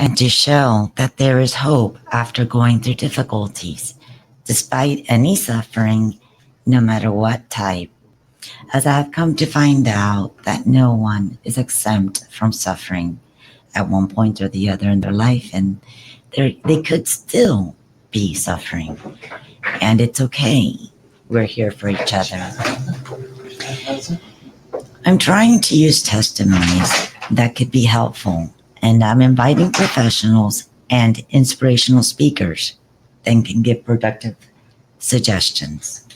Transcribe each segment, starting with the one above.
and to show that there is hope after going through difficulties, despite any suffering, no matter what type, as I have come to find out that no one is exempt from suffering at one point or the other in their life, and they could still be suffering, and it's okay. We're here for each other. I'm trying to use testimonies that could be helpful, and I'm inviting professionals and inspirational speakers that can give productive suggestions.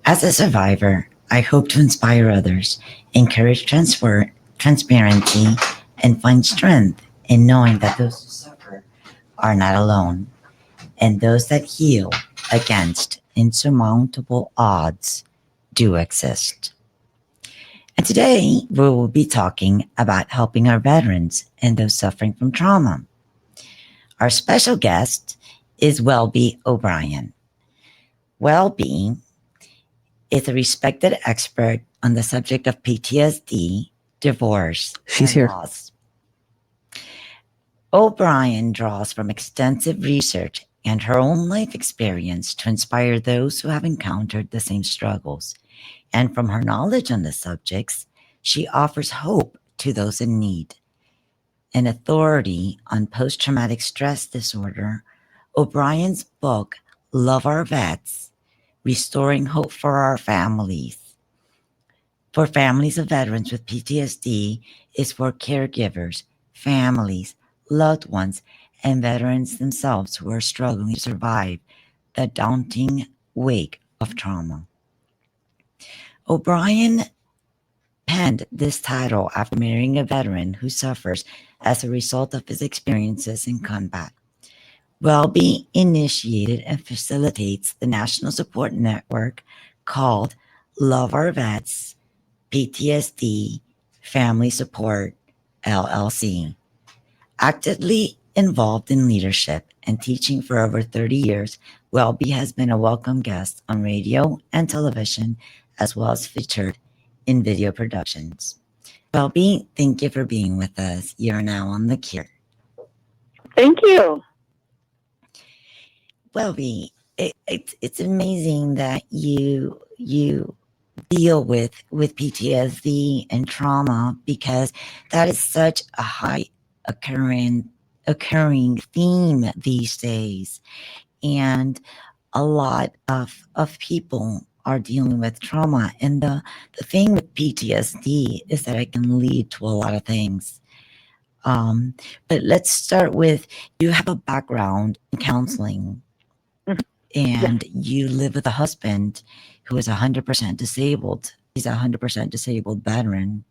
As a survivor, I hope to inspire others, encourage transparency, and find strength in knowing that those who suffer are not alone, and those that heal against insurmountable odds do exist. And today we will be talking about helping our veterans and those suffering from trauma. Our special guest is Welby O'Brien. Welby is a respected expert on the subject of PTSD, divorce, She's and here. loss. O'Brien draws from extensive research and her own life experience to inspire those who have encountered the same struggles. And from her knowledge on the subjects, she offers hope to those in need. An authority on post-traumatic stress disorder, O'Brien's book, Love Our Vets, Restoring Hope for Our Families, for families of veterans with PTSD, is for caregivers, families, loved ones, and veterans themselves who are struggling to survive the daunting wake of trauma. O'Brien penned this title after marrying a veteran who suffers as a result of his experiences in combat. Welby initiated and facilitates the national support network called Love Our Vets PTSD Family Support LLC. Actively involved in leadership and teaching for over 30 years, Welby has been a welcome guest on radio and television, as well as featured in video productions. Welby, thank you for being with us. You're now on The Cure. Thank you. Welby, it's amazing that you deal with PTSD and trauma, because that is such a high occurring theme these days, and a lot of people are dealing with trauma. And the thing with PTSD is that it can lead to a lot of things. But let's start with, you have a background in counseling, and you live with a husband who is 100% disabled. He's a 100% disabled veteran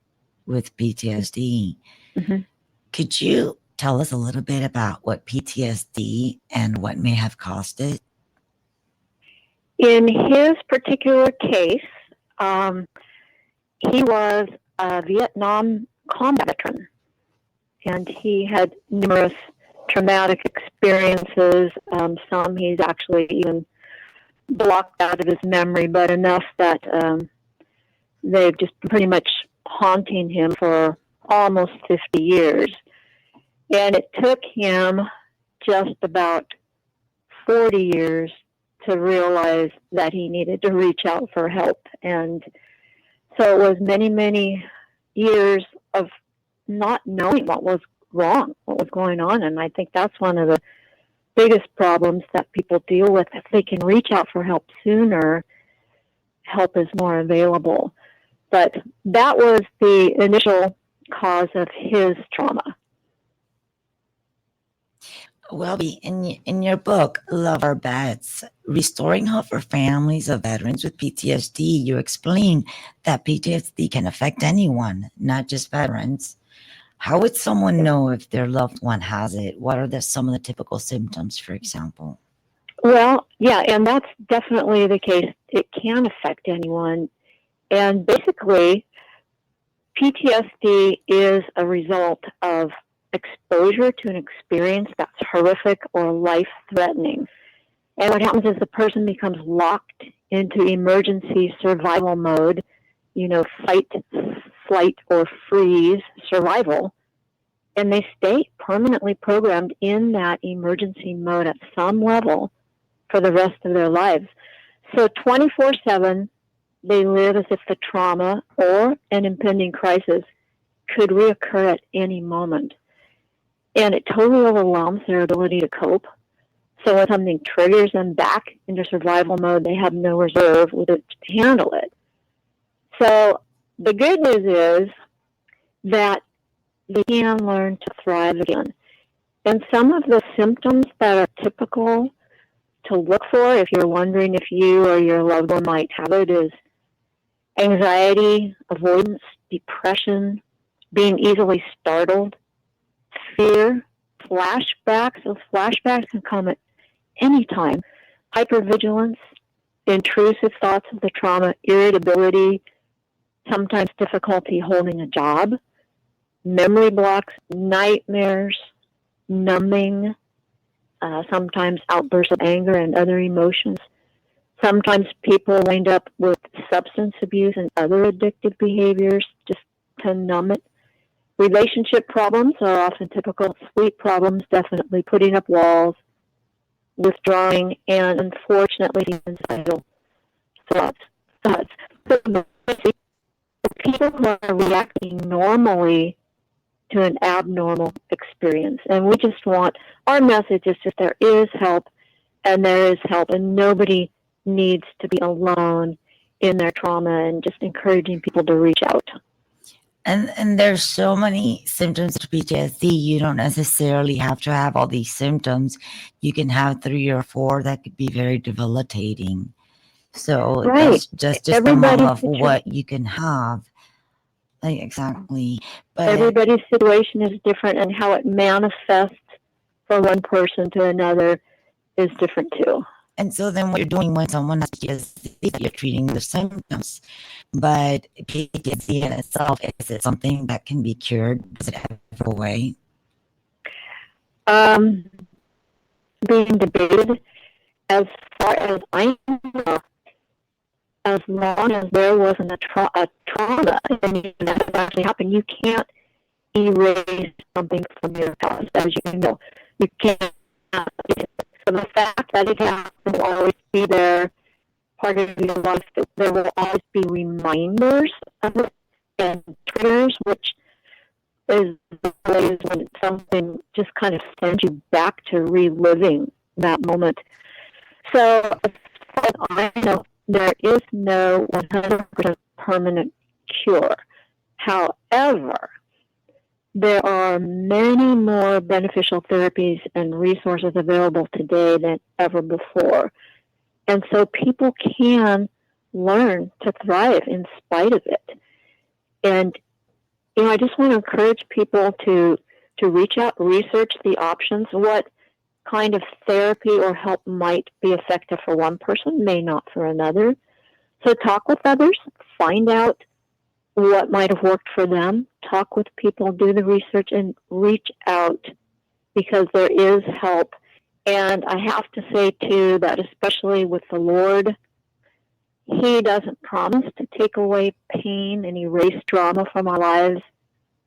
with PTSD. Mm-hmm. Could you tell us a little bit about what PTSD and what may have caused it? In his particular case, he was a Vietnam combat veteran, and he had numerous traumatic experiences. Some he's actually even blocked out of his memory, but enough that they've just pretty much haunting him for almost 50 years. And it took him just about 40 years to realize that he needed to reach out for help. And so it was many, many years of not knowing what was wrong, what was going on. And I think that's one of the biggest problems that people deal with. If they can reach out for help sooner, help is more available. But that was the initial cause of his trauma. Welby, in your book, Love Our Vets, Restoring Hope for Families of Veterans with PTSD, you explain that PTSD can affect anyone, not just veterans. How would someone know if their loved one has it? What are some of the typical symptoms, for example? Well, yeah, and that's definitely the case. It can affect anyone. And basically, PTSD is a result of exposure to an experience that's horrific or life-threatening. And what happens is the person becomes locked into emergency survival mode, fight, flight, or freeze survival. and they stay permanently programmed in that emergency mode at some level for the rest of their lives. So 24/7, they live as if the trauma or an impending crisis could reoccur at any moment. And it totally overwhelms their ability to cope. So when something triggers them back into survival mode, they have no reserve with it to handle it. So the good news is that they can learn to thrive again. And some of the symptoms that are typical to look for, if you're wondering if you or your loved one might have it, is anxiety, avoidance, depression, being easily startled, fear, flashbacks. Those flashbacks can come at any time. Hypervigilance, intrusive thoughts of the trauma, irritability, sometimes difficulty holding a job, memory blocks, nightmares, numbing, sometimes outbursts of anger and other emotions. Sometimes people wind up with substance abuse and other addictive behaviors just to numb it. Relationship problems are often typical. Sleep problems, definitely putting up walls, withdrawing, and unfortunately, suicidal thoughts. So the people who are reacting normally to an abnormal experience. And we just want, our message is just there is help, and there is help, and nobody needs to be alone in their trauma, and just encouraging people to reach out. And there's so many symptoms of PTSD. You don't necessarily have to have all these symptoms. You can have 3 or 4 that could be very debilitating. So right. That's just some of what you can have. Exactly. But everybody's situation is different, and how it manifests from one person to another is different too. And so then what you're doing when someone has PTSD, you're treating the symptoms. But PTSD in itself, is it something that can be cured? Does it ever go away? Being debated. As far as I know, as long as there wasn't a trauma and that actually happened, you can't erase something from your past, as you know. You can't. So the fact that it happened will always be there, part of your life. There will always be reminders of it and triggers, which is the ways when something just kind of sends you back to reliving that moment. So as far as I know, there is no 100% permanent cure. However, there are many more beneficial therapies and resources available today than ever before. And so people can learn to thrive in spite of it. And, I just want to encourage people to reach out, research the options. What kind of therapy or help might be effective for one person may not for another. So talk with others, find out what might have worked for them, talk with people, do the research, and reach out, because there is help. And I have to say, too, that especially with the Lord, He doesn't promise to take away pain and erase trauma from our lives,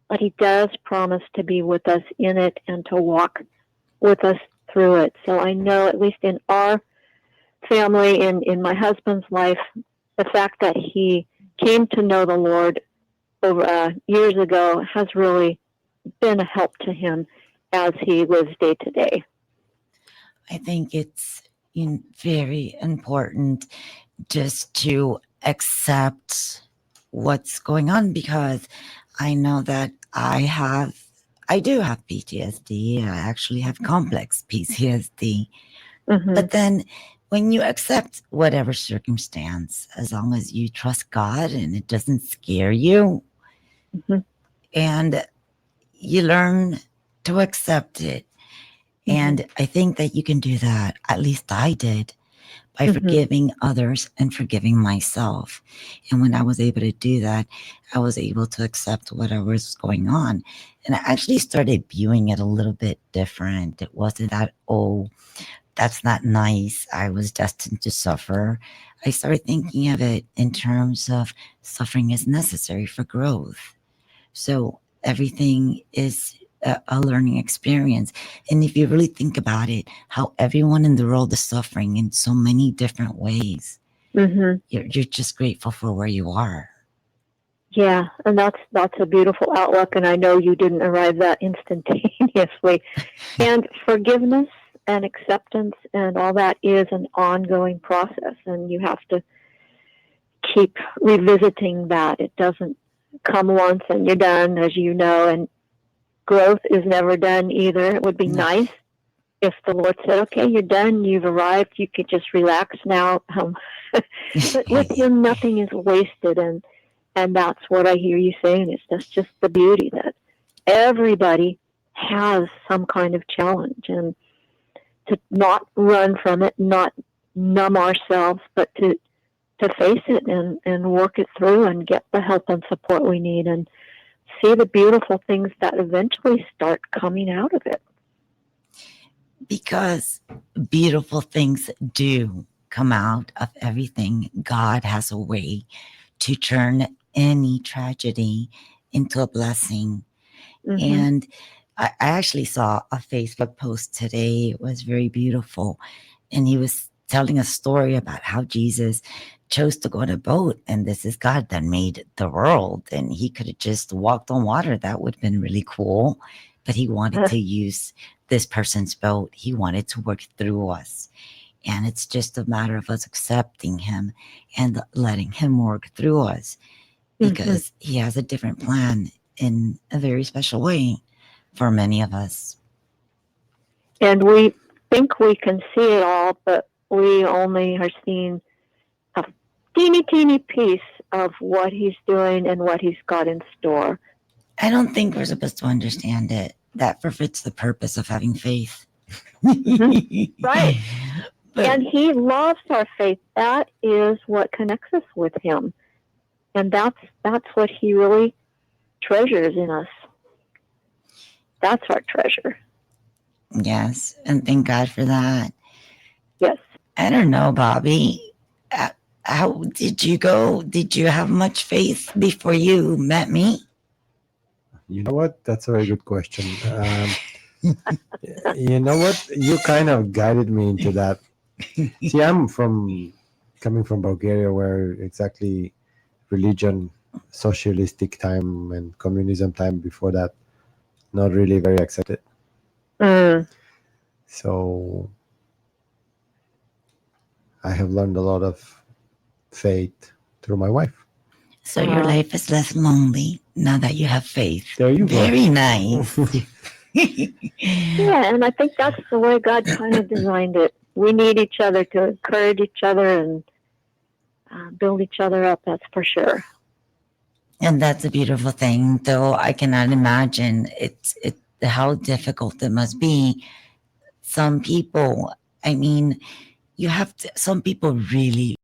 but He does promise to be with us in it and to walk with us through it. So I know, at least in our family, in my husband's life, the fact that he came to know the Lord over years ago has really been a help to him as he lives day to day. I think it's very important just to accept what's going on, because I know that I do have PTSD. I actually have complex PTSD. Mm-hmm. But then when you accept whatever circumstance, as long as you trust God and it doesn't scare you, mm-hmm. and you learn to accept it. Mm-hmm. And I think that you can do that. At least I did, by mm-hmm. forgiving others and forgiving myself. And when I was able to do that, I was able to accept whatever was going on. And I actually started viewing it a little bit different. It wasn't that, oh, that's not nice, I was destined to suffer. I started thinking of it in terms of suffering is necessary for growth. So everything is a learning experience. And if you really think about it, how everyone in the world is suffering in so many different ways, you're just grateful for where you are. Yeah, and that's a beautiful outlook, and I know you didn't arrive that instantaneously. And forgiveness and acceptance and all that is an ongoing process, and you have to keep revisiting that. It doesn't come once and you're done, as you know, and growth is never done either. It would be No. nice if the Lord said, okay, you're done, you've arrived, you could just relax now. But with Him, nothing is wasted, and that's what I hear you saying. That's just the beauty that everybody has some kind of challenge, and to not run from it, not numb ourselves, but to face it and work it through and get the help and support we need and see the beautiful things that eventually start coming out of it. Because beautiful things do come out of everything. God has a way to turn any tragedy into a blessing. And I actually saw a Facebook post today. It was very beautiful. And he was telling a story about how Jesus chose to go on a boat, and this is God that made the world, and he could have just walked on water. That would have been really cool, but he wanted to use this person's boat. He wanted to work through us, and it's just a matter of us accepting him and letting him work through us, because he has a different plan in a very special way for many of us. And we think we can see it all, but we only are seeing a teeny piece of what he's doing and what he's got in store. I don't think we're supposed to understand it. That forfeits the purpose of having faith. Right. And he loves our faith. That is what connects us with him. And that's what he really treasures in us. That's our treasure. Yes, and thank God for that. Yes. I don't know, Bobby. How did you go? Did you have much faith before you met me? You know what? That's a very good question. You know what? You kind of guided me into that. See, I'm coming from Bulgaria, where exactly religion, socialistic time, and communism time before that, not really very accepted. So I have learned a lot of faith through my wife. So your life is less lonely now that you have faith. There you go. Very nice. Yeah, and I think that's the way God kind of designed it. We need each other to encourage each other and build each other up, that's for sure. And that's a beautiful thing, though I cannot imagine how difficult it must be. Some people, I mean, some people really